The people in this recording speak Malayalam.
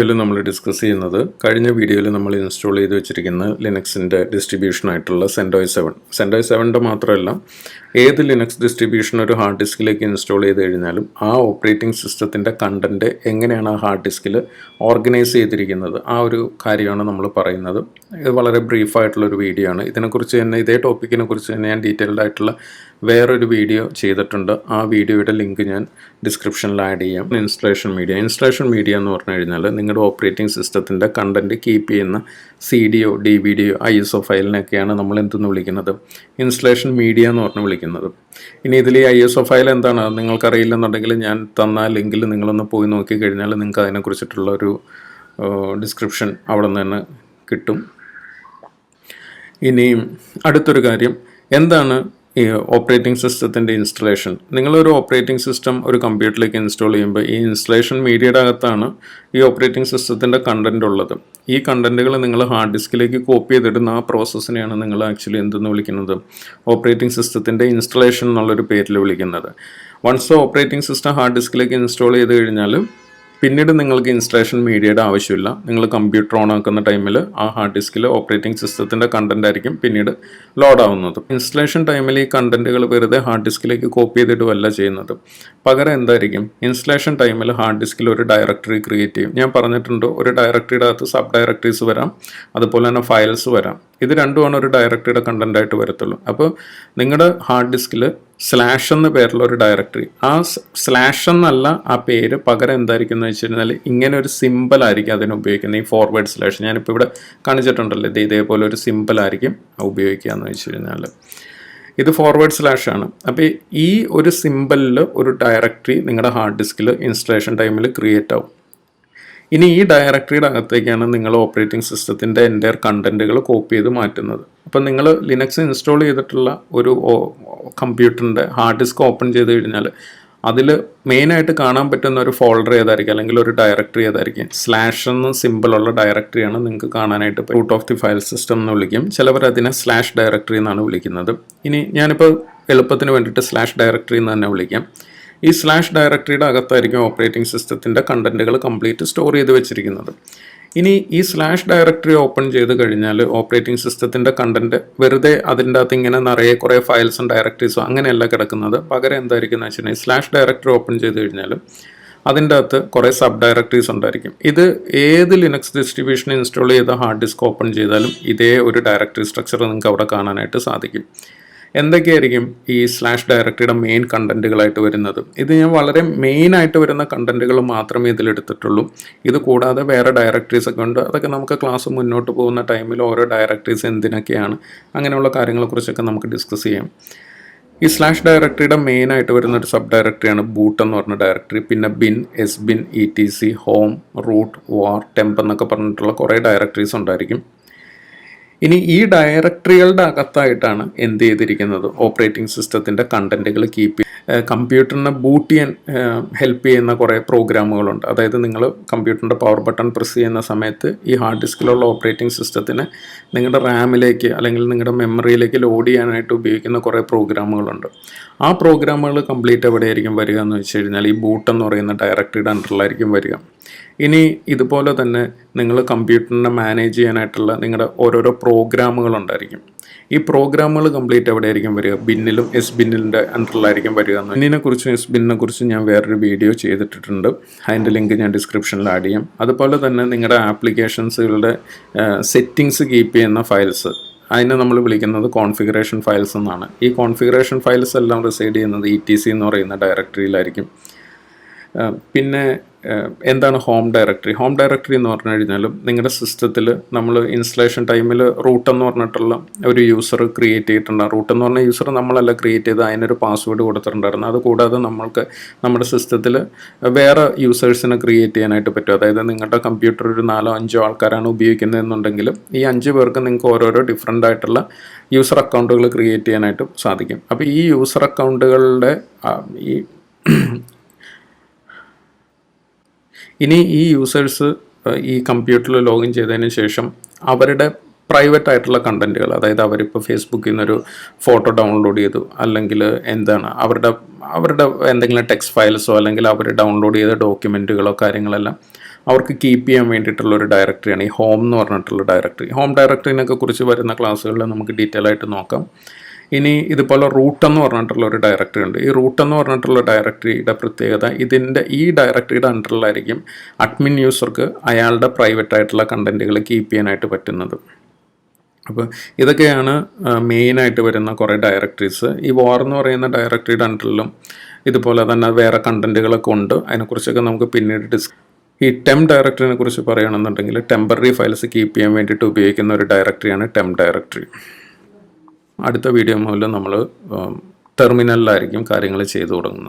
ഇതിൽ നമ്മൾ ഡിസ്കസ് ചെയ്യുന്നത് കഴിഞ്ഞ വീഡിയോയിൽ നമ്മൾ ഇൻസ്റ്റാൾ ചെയ്ത് വെച്ചിരിക്കുന്ന ലിനക്സിൻ്റെ ഡിസ്ട്രിബ്യൂഷനായിട്ടുള്ള സെൻഡോയ് 7 മാത്രമല്ല ഏത് ലിനക്സ് ഡിസ്ട്രിബ്യൂഷൻ ഒരു ഹാർഡ് ഡിസ്കിലേക്ക് ഇൻസ്റ്റാൾ ചെയ്ത് കഴിഞ്ഞാലും ആ ഓപ്പറേറ്റിംഗ് സിസ്റ്റത്തിൻ്റെ കണ്ടൻറ്റ് എങ്ങനെയാണ് ആ ഹാർഡ് ഡിസ്കിൽ ഓർഗനൈസ് ചെയ്തിരിക്കുന്നത് ആ ഒരു കാര്യമാണ് നമ്മൾ പറയുന്നത്. ഇത് വളരെ ബ്രീഫായിട്ടുള്ളൊരു വീഡിയോ ആണ്. ഇതിനെക്കുറിച്ച് തന്നെ ഇതേ ടോപ്പിക്കിനെ കുറിച്ച് തന്നെ ഞാൻ ഡീറ്റെയിൽഡ് ആയിട്ടുള്ള വേറൊരു വീഡിയോ ചെയ്തിട്ടുണ്ട്. ആ വീഡിയോയുടെ ലിങ്ക് ഞാൻ ഡിസ്ക്രിപ്ഷനിൽ ആഡ് ചെയ്യാം. ഇൻസ്റ്റലേഷൻ മീഡിയ എന്ന് പറഞ്ഞു കഴിഞ്ഞാൽ നിങ്ങളുടെ ഓപ്പറേറ്റിംഗ് സിസ്റ്റത്തിൻ്റെ കണ്ടൻറ്റ് കീപ്പ് ചെയ്യുന്ന CDയോ DVDയോ ISO ഫയലിനൊക്കെയാണ് നമ്മൾ എന്തെന്ന് വിളിക്കുന്നത്, ഇൻസ്റ്റലേഷൻ മീഡിയ എന്ന് പറഞ്ഞ് വിളിക്കുന്നത്. ഇനി ഇതിൽ ഈ ISO ഫയൽ എന്താണ് നിങ്ങൾക്കറിയില്ലെന്നുണ്ടെങ്കിൽ ഞാൻ തന്ന ലിങ്കിൽ നിങ്ങളൊന്ന് പോയി നോക്കിക്കഴിഞ്ഞാൽ നിങ്ങൾക്ക് അതിനെക്കുറിച്ചിട്ടുള്ള ഒരു ഡിസ്ക്രിപ്ഷൻ അവിടെ നിന്ന് തന്നെ കിട്ടും. ഇനി അടുത്തൊരു കാര്യം, എന്താണ് ഈ ഓപ്പറേറ്റിംഗ് സിസ്റ്റത്തിൻ്റെ ഇൻസ്റ്റലേഷൻ? നിങ്ങളൊരു ഓപ്പറേറ്റിംഗ് സിസ്റ്റം ഒരു കമ്പ്യൂട്ടറിലേക്ക് ഇൻസ്റ്റാൾ ചെയ്യുമ്പോൾ ഈ ഇൻസ്റ്റലേഷൻ മീഡിയയുടെ അകത്താണ് ഈ ഓപ്പറേറ്റിംഗ് സിസ്റ്റത്തിൻ്റെ കണ്ടൻറ് ഉള്ളത്. ഈ കണ്ടൻറ്റുകൾ നിങ്ങൾ ഹാർഡ് ഡിസ്കിലേക്ക് കോപ്പി ചെയ്തിടുന്ന ആ പ്രോസസ്സിനെയാണ് നിങ്ങൾ ആക്ച്വലി എന്തെന്ന് വിളിക്കുന്നത്, ഓപ്പറേറ്റിംഗ് സിസ്റ്റത്തിൻ്റെ ഇൻസ്റ്റലേഷൻ എന്നുള്ളൊരു പേരിൽ വിളിക്കുന്നത്. വൺസ് ഓപ്പറേറ്റിംഗ് സിസ്റ്റം ഹാർഡ് ഡിസ്കിലേക്ക് ഇൻസ്റ്റാൾ ചെയ്ത് കഴിഞ്ഞാൽ പിന്നീട് നിങ്ങൾക്ക് ഇൻസ്റ്റലേഷൻ മീഡിയയുടെ ആവശ്യമില്ല. നിങ്ങൾ കമ്പ്യൂട്ടർ ഓൺ ആക്കുന്ന ടൈമിൽ ആ ഹാർഡ് ഡിസ്കിൽ ഓപ്പറേറ്റിംഗ് സിസ്റ്റത്തിൻ്റെ കണ്ടന്റ് ആയിരിക്കും പിന്നീട് ലോഡ് ആവുന്നത്. ഇൻസ്റ്റലേഷൻ ടൈമിൽ ഈ കണ്ടന്റുകൾ വെറുതെ ഹാർഡ് ഡിസ്കിലേക്ക് കോപ്പി ചെയ്തിടുകയല്ല ചെയ്യുന്നത്. പകരം എന്തായിരിക്കും, ഇൻസ്റ്റലേഷൻ ടൈമിൽ ഹാർഡ് ഡിസ്കിൽ ഒരു ഡയറക്ടറി ക്രിയേറ്റ് ചെയ്യും. ഞാൻ പറഞ്ഞിട്ടുണ്ട്, ഒരു ഡയറക്ടറിയുടെ അകത്ത് സബ് ഡയറക്ടറീസ് വരാം, അതുപോലെ തന്നെ ഫയൽസ് വരാം. ഇത് രണ്ടുമാണ് ഒരു ഡയറക്ടറിയുടെ കണ്ടന്റ് ആയിട്ട് വരത്തുള്ളൂ. അപ്പോൾ നിങ്ങളുടെ ഹാർഡ് ഡിസ്കിൽ സ്ലാഷ് എന്ന പേരുള്ള ഒരു ഡയറക്ടറി, ആ സ്ലാഷ് എന്നല്ല ആ പേര്, പകരം എന്തായിരിക്കും എന്ന് വെച്ച് കഴിഞ്ഞാൽ ഇങ്ങനെ ഒരു സിമ്പിൾ ആയിരിക്കും അതിന് ഉപയോഗിക്കുന്നത്. ഈ ഫോർവേഡ് സ്ലാഷ് ഞാനിപ്പോൾ ഇവിടെ കാണിച്ചിട്ടുണ്ടല്ലോ, ഇതേപോലെ ഒരു സിമ്പിൾ ആയിരിക്കും ഉപയോഗിക്കുക എന്ന് വെച്ച് കഴിഞ്ഞാൽ ഇത് ഫോർവേഡ് സ്ലാഷ് ആണ്. അപ്പോൾ ഈ ഒരു സിമ്പിളിൽ ഒരു ഡയറക്ടറി നിങ്ങളുടെ ഹാർഡ് ഡിസ്കിൽ ഇൻസ്റ്റലേഷൻ ടൈമിൽ ക്രിയേറ്റ് ആവും. ഇനി ഈ ഡയറക്ടറിയുടെ അകത്തേക്കാണ് നിങ്ങൾ ഓപ്പറേറ്റിംഗ് സിസ്റ്റത്തിൻ്റെ എൻ്റയർ കണ്ടൻറ്റുകൾ കോപ്പി ചെയ്ത് മാറ്റുന്നത്. അപ്പം നിങ്ങൾ ലിനക്സ് ഇൻസ്റ്റാൾ ചെയ്തിട്ടുള്ള ഒരു കമ്പ്യൂട്ടറിൻ്റെ ഹാർഡ് ഡിസ്ക് ഓപ്പൺ ചെയ്ത് കഴിഞ്ഞാൽ അതിൽ മെയിനായിട്ട് കാണാൻ പറ്റുന്ന ഒരു ഫോൾഡർ ഏതായിരിക്കും, അല്ലെങ്കിൽ ഒരു ഡയറക്ടറി ഏതായിരിക്കും, സ്ലാഷ് എന്ന സിമ്പിളുള്ള ഡയറക്ടറിയാണ് നിങ്ങൾക്ക് കാണാനായിട്ട് root of the file system എന്ന് വിളിക്കും. ചിലവർ അതിനെ സ്ലാഷ് ഡയറക്ടറി എന്നാണ് വിളിക്കുന്നത്. ഇനി ഞാനിപ്പോൾ എളുപ്പത്തിന് വേണ്ടിയിട്ട് സ്ലാഷ് ഡയറക്ടറി എന്ന് തന്നെ വിളിക്കാം. ഈ സ്ലാഷ് ഡയറക്ടറിയുടെ അകത്തായിരിക്കും ഓപ്പറേറ്റിംഗ് സിസ്റ്റത്തിൻ്റെ കണ്ടൻറ്റുകൾ കംപ്ലീറ്റ് സ്റ്റോർ ചെയ്ത് വെച്ചിരിക്കുന്നത്. ഇനി ഈ സ്ലാഷ് ഡയറക്ടറി ഓപ്പൺ ചെയ്ത് കഴിഞ്ഞാൽ ഓപ്പറേറ്റിംഗ് സിസ്റ്റത്തിൻ്റെ കണ്ടൻറ്റ് വെറുതെ അതിൻ്റെ അകത്ത് ഇങ്ങനെ നിറയെ കുറേ ഫയൽസും ഡയറക്ടറീസും അങ്ങനെയല്ല കിടക്കുന്നത്. പകരം എന്തായിരിക്കും എന്ന് വെച്ചിട്ടുണ്ടെങ്കിൽ സ്ലാഷ് ഡയറക്ടറി ഓപ്പൺ ചെയ്ത് കഴിഞ്ഞാൽ അതിൻ്റെ അകത്ത് കുറേ സബ് ഡയറക്ടറീസ് ഉണ്ടായിരിക്കും. ഇത് ഏത് ലിനക്സ് ഡിസ്ട്രിബ്യൂഷൻ ഇൻസ്റ്റാൾ ചെയ്ത ഹാർഡ് ഡിസ്ക് ഓപ്പൺ ചെയ്താലും ഇതേ ഒരു ഡയറക്ടറി സ്ട്രക്ചർ നിങ്ങൾക്ക് അവിടെ കാണാനായിട്ട് സാധിക്കും. എന്തൊക്കെയായിരിക്കും ഈ സ്ലാഷ് ഡയറക്ടറിയുടെ മെയിൻ കണ്ടൻറ്റുകളായിട്ട് വരുന്നത്? ഇത് ഞാൻ വളരെ മെയിനായിട്ട് വരുന്ന കണ്ടൻറ്റുകൾ മാത്രമേ ഇതിലെടുത്തിട്ടുള്ളൂ. ഇത് കൂടാതെ വേറെ ഡയറക്ടറീസ് ഒക്കെ ഉണ്ട്. അതൊക്കെ നമുക്ക് ക്ലാസ് മുന്നോട്ട് പോകുന്ന ടൈമിൽ ഓരോ ഡയറക്ടറീസ് എന്തിനൊക്കെയാണ് അങ്ങനെയുള്ള കാര്യങ്ങളെക്കുറിച്ചൊക്കെ നമുക്ക് ഡിസ്കസ് ചെയ്യാം. ഈ സ്ലാഷ് ഡയറക്ടറിയുടെ മെയിനായിട്ട് വരുന്ന ഒരു സബ് ഡയറക്ടറിയാണ് ബൂട്ട് എന്ന് പറഞ്ഞ ഡയറക്ടറി. പിന്നെ bin, sbin, etc, home, root, var, temp എന്നൊക്കെ പറഞ്ഞിട്ടുള്ള കുറേ ഡയറക്ടറീസ് ഉണ്ടായിരിക്കും. ഇനി ഈ ഡയറക്ടറികളുടെ അകത്തായിട്ടാണ് എന്ത് ചെയ്തിരിക്കുന്നത്, ഓപ്പറേറ്റിംഗ് സിസ്റ്റത്തിൻ്റെ കണ്ടൻറ്റുകൾ കീപ്പ് കമ്പ്യൂട്ടറിനെ ബൂട്ട് ചെയ്യാൻ ഹെൽപ്പ് ചെയ്യുന്ന കുറേ പ്രോഗ്രാമുകളുണ്ട്. അതായത് നിങ്ങൾ കമ്പ്യൂട്ടറിൻ്റെ പവർ ബട്ടൺ പ്രസ് ചെയ്യുന്ന സമയത്ത് ഈ ഹാർഡ് ഡിസ്കിലുള്ള ഓപ്പറേറ്റിംഗ് സിസ്റ്റത്തിനെ നിങ്ങളുടെ റാമിലേക്ക് അല്ലെങ്കിൽ നിങ്ങളുടെ മെമ്മറിയിലേക്ക് ലോഡ് ചെയ്യാനായിട്ട് ഉപയോഗിക്കുന്ന കുറേ പ്രോഗ്രാമുകളുണ്ട്. ആ പ്രോഗ്രാമുകൾ കംപ്ലീറ്റ് എവിടെയായിരിക്കും വരിക എന്ന് വെച്ച് കഴിഞ്ഞാൽ ഈ ബൂട്ട് എന്ന് പറയുന്ന ഡയറക്ടറിയുടെ അണ്ടറിലായിരിക്കും വരിക. ഇനി ഇതുപോലെ തന്നെ നിങ്ങൾ കമ്പ്യൂട്ടറിനെ മാനേജ് ചെയ്യാനായിട്ടുള്ള നിങ്ങളുടെ ഓരോരോ പ്രോഗ്രാമുകളുണ്ടായിരിക്കും. ഈ പ്രോഗ്രാമുകൾ കംപ്ലീറ്റ് എവിടെയായിരിക്കും വരിക, ബിന്നിലും sbinന്റെ അണ്ടറിലായിരിക്കും വരിക. ബിന്നിനെക്കുറിച്ചും sbinനെക്കുറിച്ചും ഞാൻ വേറൊരു വീഡിയോ ചെയ്തിട്ടുണ്ട്. അതിൻ്റെ ലിങ്ക് ഞാൻ ഡിസ്ക്രിപ്ഷനിൽ ആഡ് ചെയ്യാം. അതുപോലെ തന്നെ നിങ്ങളുടെ ആപ്ലിക്കേഷൻസുകളുടെ സെറ്റിങ്സ് കീപ്പ് ചെയ്യുന്ന ഫയൽസ്, അതിനെ നമ്മൾ വിളിക്കുന്നത് കോൺഫിഗറേഷൻ ഫയൽസ് എന്നാണ്. ഈ കോൺഫിഗറേഷൻ ഫയൽസ് എല്ലാം റിസൈഡ് ചെയ്യുന്നത് etc എന്ന് പറയുന്ന ഡയറക്ടറിയിലായിരിക്കും. പിന്നെ എന്താണ് ഹോം ഡയറക്ടറി എന്ന് പറഞ്ഞു കഴിഞ്ഞാലും നിങ്ങളുടെ സിസ്റ്റത്തിൽ നമ്മൾ ഇൻസ്റ്റലേഷൻ ടൈമിൽ റൂട്ട് എന്ന് പറഞ്ഞിട്ടുള്ള ഒരു യൂസർ ക്രിയേറ്റ് ചെയ്തിട്ടുണ്ട്. റൂട്ട് എന്ന് പറഞ്ഞ യൂസർ നമ്മളല്ല ക്രിയേറ്റ് ചെയ്ത് അതിനൊരു പാസ്വേഡ് കൊടുത്തിട്ടുണ്ടായിരുന്നു. അതുകൂടാതെ നമ്മൾക്ക് നമ്മുടെ സിസ്റ്റത്തിൽ വേറെ യൂസേഴ്സിനെ ക്രിയേറ്റ് ചെയ്യാനായിട്ട് പറ്റും. അതായത് നിങ്ങളുടെ കമ്പ്യൂട്ടർ ഒരു 4-5 ആൾക്കാരാണ് ഉപയോഗിക്കുന്നതെന്നുണ്ടെങ്കിൽ ഈ 5 പേർക്ക് നിങ്ങൾക്ക് ഓരോരോ ഡിഫറെൻ്റ് ആയിട്ടുള്ള യൂസർ അക്കൗണ്ടുകൾ ക്രിയേറ്റ് ചെയ്യാനായിട്ട് സാധിക്കും. അപ്പോൾ ഈ യൂസർ അക്കൗണ്ടുകളുടെ ഇനി ഈ യൂസേഴ്സ് ഈ കമ്പ്യൂട്ടറിൽ ലോഗിൻ ചെയ്തതിന് ശേഷം അവരുടെ പ്രൈവറ്റ് ആയിട്ടുള്ള കണ്ടൻറ്റുകൾ, അതായത് അവരിപ്പോൾ ഫേസ്ബുക്കിൽ നിന്നൊരു ഫോട്ടോ ഡൗൺലോഡ് ചെയ്തു, അല്ലെങ്കിൽ എന്താണ് അവരുടെ എന്തെങ്കിലും ടെക്സ്റ്റ് ഫയൽസോ അല്ലെങ്കിൽ അവർ ഡൗൺലോഡ് ചെയ്ത ഡോക്യുമെൻറ്റുകളോ കാര്യങ്ങളെല്ലാം അവർക്ക് കീപ്പ് ചെയ്യാൻ വേണ്ടിയിട്ടുള്ള ഒരു ഡയറക്ടറിയാണ് ഈ ഹോം എന്ന് പറഞ്ഞിട്ടുള്ള ഡയറക്ടറി. ഹോം ഡയറക്ടറിനൊക്കെ കുറിച്ച് വരുന്ന ക്ലാസ്സുകളിൽ നമുക്ക് ഡീറ്റെയിൽ ആയിട്ട് നോക്കാം. ഇനി ഇതുപോലെ റൂട്ട് എന്ന് പറഞ്ഞിട്ടുള്ള ഒരു ഡയറക്ടറി ഉണ്ട്. ഈ റൂട്ട് എന്ന് പറഞ്ഞിട്ടുള്ള ഡയറക്ടറിയുടെ പ്രത്യേകത ഈ ഡയറക്ടറിയുടെ അണ്ടറിലായിരിക്കും അഡ്മിൻ യൂസർക്ക് അയാളുടെ പ്രൈവറ്റ് ആയിട്ടുള്ള കണ്ടൻറ്റുകൾ കീപ്പ് ചെയ്യാനായിട്ട് പറ്റുന്നത്. അപ്പോൾ ഇതൊക്കെയാണ് മെയിനായിട്ട് വരുന്ന കുറേ ഡയറക്ടറീസ്. ഈ വാർ എന്ന് പറയുന്ന ഡയറക്ടറിയുടെ അണ്ടറിലും ഇതുപോലെ തന്നെ വേറെ കണ്ടൻറ്റുകളൊക്കെ ഉണ്ട്. അതിനെക്കുറിച്ചൊക്കെ നമുക്ക് പിന്നീട് ഈ ടെം ഡയറക്ടറിനെ കുറിച്ച് പറയുകയാണെന്നുണ്ടെങ്കിൽ ടെമ്പററി ഫയൽസ് കീപ്പ് ചെയ്യാൻ വേണ്ടിയിട്ട് ഉപയോഗിക്കുന്ന ഒരു ഡയറക്ടറിയാണ് ടെം ഡയറക്ടറി. അടുത്ത വീഡിയോ മുതൽ നമ്മൾ ടെർമിനലിലായിരിക്കും കാര്യങ്ങൾ ചെയ്തു തുടങ്ങുന്നത്.